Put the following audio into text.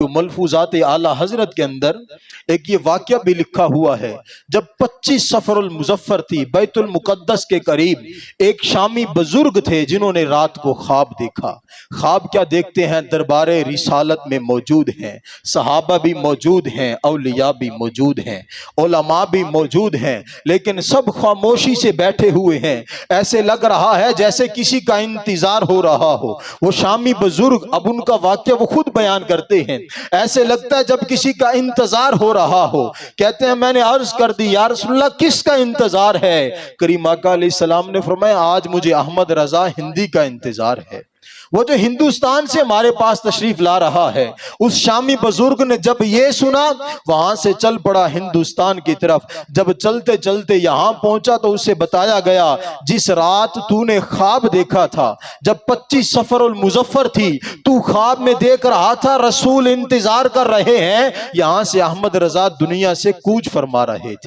ملفوظات اعلیٰ حضرت کے اندر ایک یہ واقعہ بھی لکھا ہوا ہے۔ جب 25 صفر المظفر تھی، بیت المقدس کے قریب ایک شامی بزرگ تھے جنہوں نے رات کو خواب دیکھا۔ خواب کیا دیکھتے ہیں؟ دربار رسالت میں موجود ہیں، صحابہ بھی موجود ہیں، اولیاء بھی موجود ہیں، علماء بھی موجود ہیں، لیکن سب خاموشی سے بیٹھے ہوئے ہیں۔ ایسے لگ رہا ہے جیسے کسی کا انتظار ہو رہا ہو۔ وہ شامی بزرگ، اب ان کا واقعہ وہ خود بیان کرتے ہیں، ایسے لگتا ہے جب کسی کا انتظار ہو رہا ہو۔ کہتے ہیں میں نے عرض کر دی یا رسول اللہ کس کا انتظار ہے؟ کریم آقا علیہ السلام نے فرمایا آج مجھے احمد رضا ہندی کا انتظار ہے، وہ جو ہندوستان سے ہمارے پاس تشریف لا رہا ہے۔ اس شامی بزرگ نے جب یہ سنا وہاں سے چل پڑا ہندوستان کی طرف۔ جب چلتے چلتے یہاں پہنچا تو اسے بتایا گیا جس رات تو نے خواب دیکھا تھا، جب 25 صفر المظفر تھی، تو خواب میں دیکھ رہا تھا رسول انتظار کر رہے ہیں، یہاں سے احمد رضا دنیا سے کوچ فرما رہے تھے۔